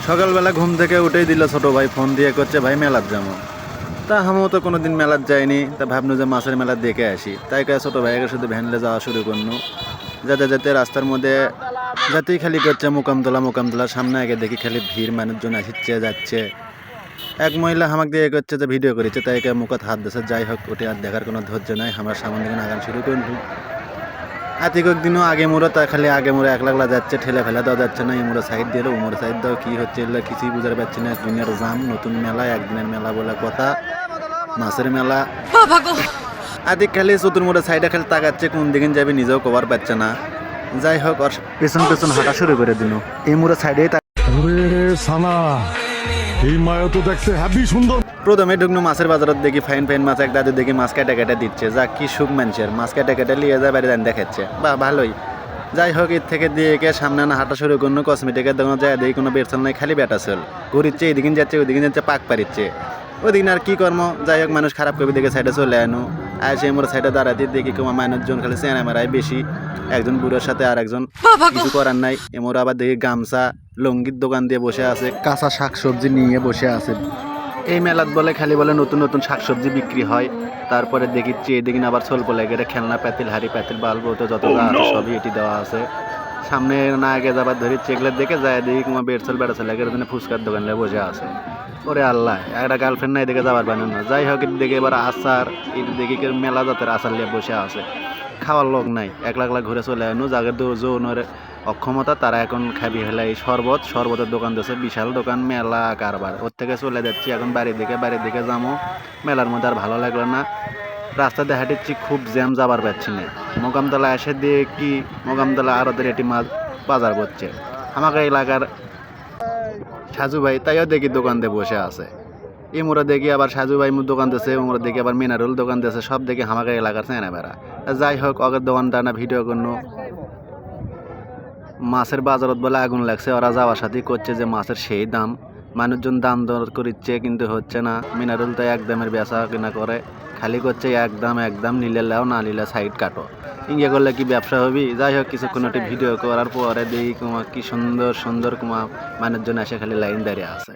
সকালবেলা ঘুম থেকে উঠেই দিল ছোট ভাই, ফোন দিয়ে করছে ভাই মেলার যাবো। তা আমিও তো কোনোদিন মেলার যাইনি, তা ভাবনু যে মাছের মেলা দেখে আসি। তাই কে ছোট ভাইকে শুধু ভ্যানলে যাওয়া শুরু করনু। যেতে যেতে রাস্তার মধ্যে যাতেই খালি করছে মোকামতলা সামনে আগে দেখি খালি ভিড়, মানুষজন আসছে যাচ্ছে। এক মহিলা আমাকে দিয়ে করছে যে ভিডিও করেছে, তাই কে মুখত হাত দিয়েছে। যাই হোক, ওটি আর দেখার কোনো ধৈর্য নাই, আমরা সামনে দিকে আগান শুরু করলু। আতিক দিনও আগে মোড়ো, তা খালি আগে মোড়ে একলা যাচ্ছে, ঠেলে ফেলে দেওয়া যাচ্ছে না। এমোরে সাইড দিয়ে উমরে সাইড দাও, কি হচ্ছে এগুলো কিছুই বুঝতে পারছি না। দুনিয়ার জাম, নতুন মেলা, একদিনের মেলা বলে কথা, মাছের মেলা। আতিক খালি চতুর মোড়ে সাইডে খালি তাকাচ্ছে, কোন দিকে যাবে নিজেও কভার পাচ্ছে না। যাই হোক, আর পেছন পেছন হাঁটা শুরু করে দিল। এই মোড়ে সাইডেই প্রথমে ঢুকনু মাছের বাজারত, দেখি ফাইন মাছ এক দাদু দেখি মাছ কেটে দিচ্ছে। যা কি সুখ মানুষের, মাছ কেটে লিয়ে যায় বাড়ি দেখাচ্ছে, বা ভালোই। যাই হোক, এর থেকে দিয়ে সামনে না হাঁটা শুরু করলো। কসমেটিকের দোকানে যায়, দেখি কোনো বেরচল নাই, খালি বেটা চল ঘুরিচ্ছে, এদিকে যাচ্ছে ওইদিকে যাচ্ছে, পাক পারিচ্ছে। ওইদিন আর কি কর্ম। যাই হোক, মানুষ খারাপ কবি দেখে সাইডে চলে আনো। আর সে মোর সাইডে দাঁড়াতে দেখি তোমার মানুষজন খালি চেনা মেরাই বেশি, একজন বুড়োর সাথে আর একজন কিছু করার নাই। এমর আবার দেখি গামছা লঙ্গির দোকান দিয়ে বসে আছে, কাঁচা শাকসবজি নিয়ে বসে আছে। এই মেলাত বলে খালি বলে নতুন নতুন শাকসবজি বিক্রি হয়। তারপরে দেখি এদিকে আবার স্বল্প লেগে খেলনা প্যাতিল, হাড়ি প্যাতিল, বাল্ব তো যত যা আছে সবই এটি দেওয়া আছে। সামনে না আগে যাবার ধরি চেকলে দেখে যায়, দেখি তোমার বেড়ছল বেড়াছল লেগে ফুচকার দোকান বসে আছে। ওরে আল্লাহ, একটা গার্লফ্রেন্ড না এদিকে যাবার বানান না। যাই হোক, এদিকে এবার আচার, এটি দেখি মেলা জাতের আচার নিয়ে বসে আছে। খাওয়ার লোক নাই, একলা ঘুরে চলে আনো। যাদের যৌনের অক্ষমতা তারা এখন খাবি হলে এই শরবতের দোকান দিয়েছে, বিশাল দোকান, মেলা কারবার। ওর থেকে চলে যাচ্ছি এখন বাড়ির দিকে যাবো। মেলার মধ্যে আর ভালো লাগলো না, রাস্তাতে হাঁটিচ্ছি, খুব জ্যাম, যাবার পাচ্ছি না। মোকামতলা এসে দিয়ে কি মোকামতলা আর ওদের এটি মাছ বাজার করছে। আমাকে এলাকার সাজু ভাই, তাইও দেখি দোকান দিয়ে বসে আছে। মোরা দেখি আবার সাজু ভাই দোকান দিয়েছে, ওমরা দেখি আবার মিনারুল দোকান দিয়েছে, সব দেখি আমাকে এলাকার চেনা বেড়া। যাই হোক, আগের দোকানটা না ভিডিও করলো। মাছের বাজারত বলে আগুন লাগছে, ওরা যাওয়ার সাথেই করছে যে মাছের সেই দাম। মানুষজন দাম দর করিচ্ছে, কিন্তু হচ্ছে না। মিনারুল তো একদমের বেচা কিনা করে, খালি করছে একদম নিলে লাও, না নিলে সাইড কাটো। ইঙ্গে করলে কি ব্যবসা হবি? যাই হোক, কিছুক্ষণ একটি ভিডিও করার পরে দেখি কুমা কি সুন্দর কুমা মানুষজন এসে খালি লাইন দাঁড়িয়ে আছে।